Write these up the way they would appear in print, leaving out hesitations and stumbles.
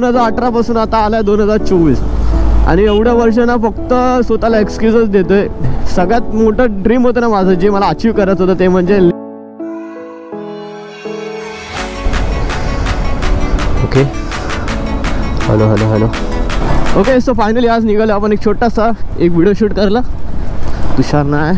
2018 पासून आता आलाय 2024 आणि एवढ्या वर्ष ना फक्त स्वतःला एक्सक्यूजच देतोय. सगळ्यात मोठं ड्रीम होतं ना माझं, जे मला अचीव करायचं होतं ते म्हणजे okay hello hello hello okay. So finally आज निघालो आपण एक छोटासा व्हिडिओ शूट करायला. तुषार नाही.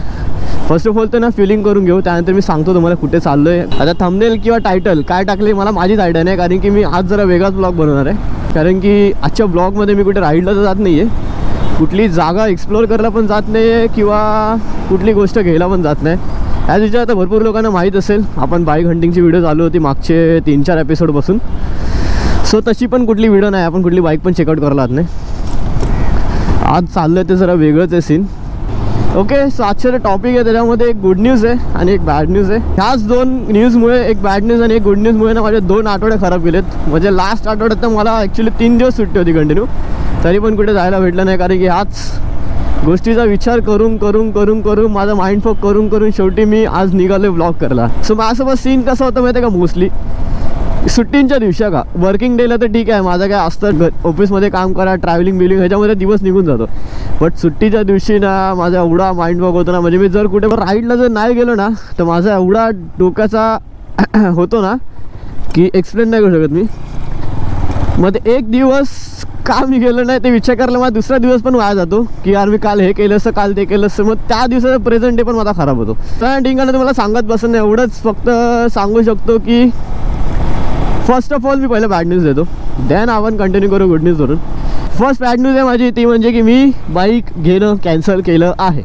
फर्स्ट ऑफ ऑल तर ना फिलिंग करून घेऊ, त्यानंतर मी सांगतो तुम्हाला कुठे चाललो आहे. आता थंबनेल किंवा टायटल काय टाकले मला माझीच आयडिया नाही, कारण की मी आज जरा वेगळाच ब्लॉग बनवणार आहे. कारण की आजच्या ब्लॉगमध्ये मी कुठे राईडला तर जात नाही आहे, कुठली जागा एक्सप्लोअर करायला पण जात नाही आहे किंवा कुठली गोष्ट घ्यायला पण जात नाही. ह्याच विचार आता भरपूर लोकांना माहीत असेल, आपण बाईक हंटिंगची व्हिडिओ चालू होती मागचे 3-4 एपिसोडपासून. सो तशी पण कुठली व्हिडिओ नाही, आपण कुठली बाईक पण चेकआउट करायला जात नाही. आज चाललं आहे ते जरा वेगळंच आहे सीन. ओके. सो आजचं टॉपिक आहे, त्याच्यामध्ये एक गुड न्यूज आहे आणि एक बॅड न्यूज आहे. ह्याच दोन न्यूजमुळे, एक बॅड न्यूज आणि एक गुड न्यूजमुळे ना माझे 2 आठवडे खराब गेलेत. म्हणजे लास्ट आठवड्यात तर मला ॲक्च्युली 3 दिवस सुट्टी होती कंटिन्यू, तरी पण कुठे जायला भेटलं नाही. कारण की ह्याच गोष्टीचा विचार करून करून करून करून माझा माइंड फॉक करून करून शेवटी मी आज निघालो ब्लॉग करायला. सो माझ्यासोबत सीन कसा होता माहिती आहे का, मोस्टली सुट्टींच्या दिवशी का वर्किंग डेला तर ठीक आहे, माझं काय असतं ऑफिसमध्ये काम करा, ट्रॅव्हलिंग बिलिंग ह्याच्यामध्ये दिवस निघून जातो. बट सुट्टीच्या दिवशी ना माझा एवढा माइंड वॉक होतो ना, म्हणजे मी जर कुठे राईडला जर नाही गेलो ना तर माझा एवढा डोक्याचा होतो ना की एक्सप्लेन नाही करू शकत मी. मग एक दिवस का मी गेलो नाही ते विचार करायला मला दुसरा दिवस पण वाया जातो की यार मी काल हे केलं असतं, काल ते केलं असतं. मग त्या दिवसाचा प्रेझेंट डे पण माझा खराब होतो. त्या ठिकाणी तुम्हाला सांगत बसून एवढंच फक्त सांगू शकतो की फर्स्ट ऑफ ऑल मी पहिलं बॅड न्यूज देतो, देन आपण कंटिन्यू करू गुड न्यूजवरून. फर्स्ट बॅड न्यूज आहे माझी ती म्हणजे की मी बाईक घेणं कॅन्सल केलं आहे.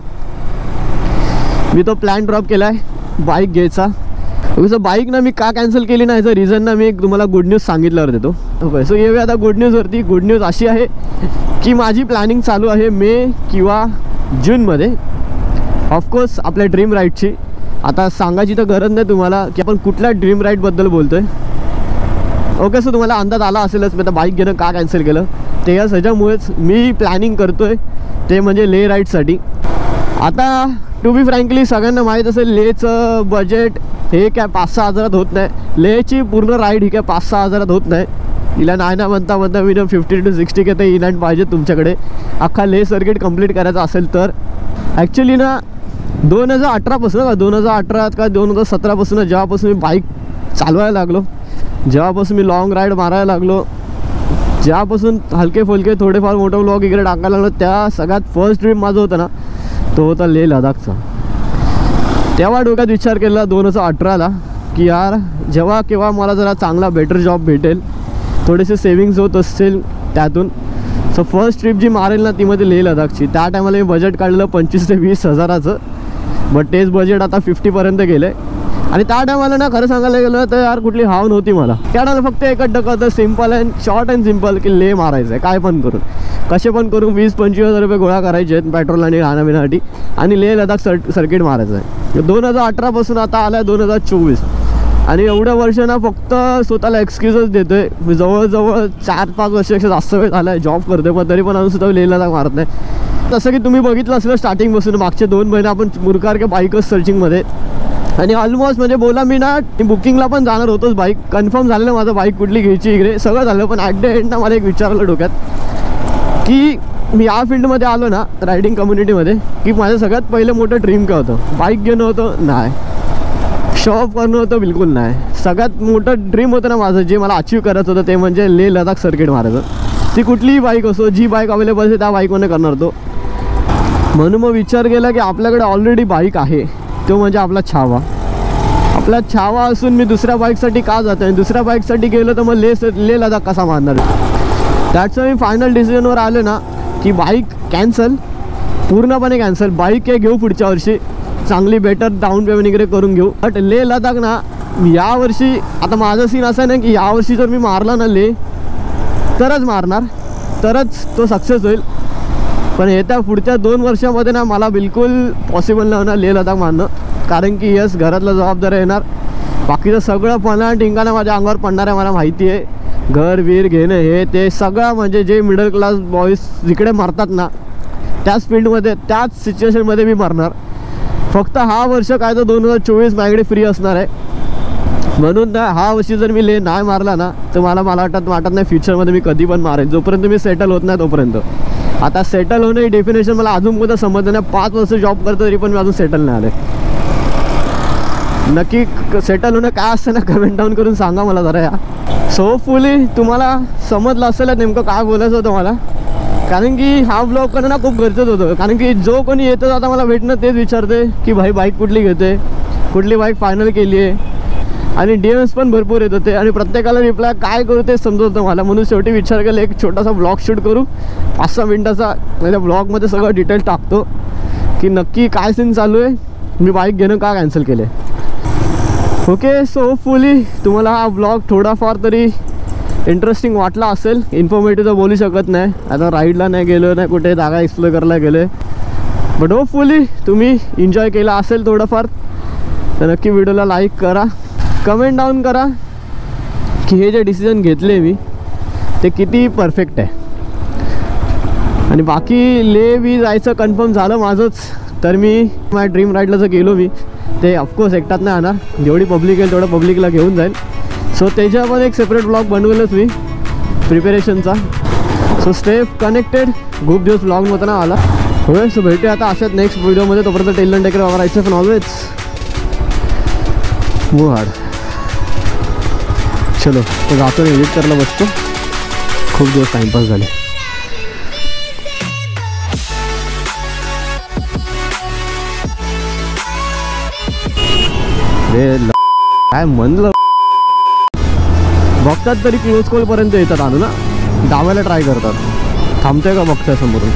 मी तो प्लॅन ड्रॉप केला आहे बाईक घ्यायचा. सो बाईक ना मी का कॅन्सल केली नाही याचं रिझन ना मी तुम्हाला गुड न्यूज सांगितल्यावर देतो. ओके. सो येऊया आता गुड न्यूजवरती. गुड न्यूज अशी आहे की माझी प्लॅनिंग चालू आहे मे किंवा जूनमध्ये, ऑफकोर्स आपल्या ड्रीम राईडची. आता सांगायची तर गरज नाही तुम्हाला की आपण कुठल्या ड्रीम राईडबद्दल बोलतो आहे. ओके. सो तुम्हाला अंदाज आला असेलच मी आता बाईक घेणं का कॅन्सल केलं ते. या ह्याच्यामुळेच मी प्लॅनिंग करतो आहे ते म्हणजे लेह राईडसाठी. आता टू बी फ्रँकली सगळ्यांना माहीत असेल लेहचं बजेट हे काय 5-6 हजारात होत नाही. लेहची पूर्ण राईड ही काय 5-6 हजारात होत नाही. हिला नाही ना म्हणता म्हणता मी 50 to 60K तर इनॅट पाहिजे तुमच्याकडे अख्खा लेह सर्किट कंप्लीट करायचा असेल तर. ॲक्च्युली ना 2018 का 2017 जेव्हापासून मी बाईक चालवायला लागलो, जेव्हापासून मी लॉंग राईड मारायला लागलो, जेव्हापासून हलके फुलके थोडेफार मोठं व्लॉग इकडे टाकायला लागलो, त्या सगळ्यात फर्स्ट ड्रीम माझं होतं ना तो होता लेह लडाखचा. तेव्हा डोक्यात विचार केला 2018ला की यार जेव्हा केव्हा मला जरा चांगला बेटर जॉब भेटेल, थोडेसे सेविंग्स होत असतील त्यातून, सो फर्स्ट ट्रिप जी मारेल ना ती मध्ये लेह लडाखची. त्या टायमाला मी बजेट काढलेलं 25 ते 20 हजाराचं, बट तेच बजेट आता 50पर्यंत गेलं आहे. आणि त्या टायमाला ना खरं सांगायला गेलं तर यार कुठली हाव नव्हती मला. त्या टायमाला फक्त एकच डोकं होतं, simple and short and simple की लेह मारायचं आहे, काय पण करून कसे पण करून 20-25 हजार रुपये गोळा करायचे आहेत पेट्रोल आणि राहण्यापिण्यासाठी आणि लेह लडाख सर्किट मारायचं आहे. 2018 पासून आता आला आहे 2024 आणि एवढ्या वर्ष ना फक्त स्वतःला एक्सक्यूजच देतोय. मी जवळजवळ 4-5 वर्षापेक्षा जास्त वेळ झाला आहे जॉब करतोय, पण तरी पण अजून सुद्धा लेह लडाख मारत नाही. तसं की तुम्ही बघितलं असलं स्टार्टिंगपासून मागचे 2 महिने आपण मुरकारके बाईकच सर्चिंगमध्ये आणि ऑलमोस्ट म्हणजे बोला मी ना बुकिंगला पण जाणार होतोच. बाईक कन्फर्म झालेलं माझं बाईक कुठली घ्यायची इकडे सगळं झालं. पण ॲट द एंड ना मला एक विचारलं डोक्यात की मी या फील्डमध्ये आलो ना रायडिंग कम्युनिटीमध्ये की माझं सगळ्यात पहिलं मोठं ड्रीम काय होतं, बाईक घेणं होतं नाही, शो ऑफ करणं होतं बिलकुल नाही. सगळ्यात मोठं ड्रीम होतं ना माझं जे मला अचीव करायचं होतं ते म्हणजे लेह लडाख सर्किट मारायचं. ती कुठलीही बाईक असो, जी बाईक अवेलेबल असेल त्या बाईकमध्ये करणार होतो. म्हणून मग विचार केला की आपल्याकडे ऑलरेडी बाईक आहे, तो म्हणजे आपला छावा. आपला छावा असून मी दुसऱ्या बाईकसाठी का जातो आणि दुसऱ्या बाईकसाठी गेलो तर मग लेह लडाख कसा मारणार. दॅट्स मी फायनल डिसिजनवर आलो ना की बाईक कॅन्सल, पूर्णपणे कॅन्सल. बाईक हे घेऊ पुढच्या वर्षी, चांगली बेटर डाऊन पेमेंट वगैरे करून घेऊ. बट लेह लडाख ना यावर्षी आता माझं सीन असं आहे ना की यावर्षी जर मी मारला ना लेह तरच मारणार, तरच तो सक्सेस होईल. पण येत्या पुढच्या 2 वर्षामध्ये ना मला बिलकुल पॉसिबल नाही होणार लेह लडाख मारणं. कारण की यस घरातला जबाबदारी येणार, बाकीचं सगळं पणा टिंगाणं माझ्या अंगावर पडणार आहे. मला माहिती आहे घर वीर घेणं हे ते सगळं म्हणजे जे मिडल क्लास बॉईज जिकडे मारतात ना त्याच फील्डमध्ये त्याच सिच्युएशनमध्ये मी मारणार. फक्त हा वर्ष काय तर 2024 माझ्याकडे फ्री असणार आहे. म्हणून ना हा वर्षी जर मी नाही मारला ना तर मला वाटत नाही फ्युचरमध्ये मी कधी पण मारेन, जोपर्यंत मी सेटल होत नाही तोपर्यंत. आता सेटल होणं ही डेफिनेशन मला अजून कोणतं समजलं नाही. 5 वर्ष जॉब करतो तरी पण मी अजून सेटल नाही आले. नक्की सेटल होणं काय असतं ना, कमेंट डाऊन करून सांगा मला जरा या. सो होपफुली तुम्हाला समजलं असेल नेमकं काय बोलायचं होतं मला, कारण की हा ब्लॉग करणं ना खूप गरजेचं होतं. कारण की जो कोणी येतं आता मला भेटणं तेच विचारते की भाई बाईक कुठली घेते, कुठली बाईक फायनल केली आहे, आणि DMs पण भरपूर येत होते आणि प्रत्येकाला रिप्लाय काय करू ते समजत होतं मला. म्हणून शेवटी विचार केला एक छोटासा ब्लॉग शूट करू 5-6 मिनटाचा. त्या ब्लॉगमध्ये सगळं डिटेल टाकतो की नक्की काय सीन चालू आहे, मी बाईक घेणं का कॅन्सल केले. ओके, सो होपफुली तुम्हाला हा ब्लॉग थोडाफार तरी इंटरेस्टिंग वाटला असेल. इन्फॉर्मेटिव्ह तर बोलू शकत नाही, आता राईडला नाही गेलो नाही, कुठे जागा एक्सप्लोर करायला गेले, बट होपफुली तुम्ही एन्जॉय केला असेल थोडंफार. तर नक्की व्हिडिओला लाईक करा, कमेंट डाऊन करा की हे जे डिसिजन घेतले मी ते किती परफेक्ट आहे. आणि बाकी लेह जायचं कन्फर्म झालं माझंच. तर मी माझ्या ड्रीम राईडला जर गेलो मी ते ऑफकोर्स एकटात नाही आणा, जेवढी पब्लिक येईल तेवढं पब्लिकला घेऊन जाईल. सो त्याच्या पण एक सेपरेट ब्लॉग बनवलंच मी प्रिपेरेशनचा. So stay connected. खूप दिवस ब्लॉग नव्हता ना आला. होय, सो भेटूया आता अशाच नेक्स्ट व्हिडिओमध्ये. तोपर्यंत टेल टेकर वापरायचं पण ऑलवेज मूव हार्ड. चलो तो जातो, एडिट करायला बसतो. खूप दिवस टाइमपास झाले. काय म्हणलं, बघतात तरी क्लोज कॉल पर्यंत येतात आणू ना, दाबायला ट्राय करतात. थांबतोय का बघतोय समोरून.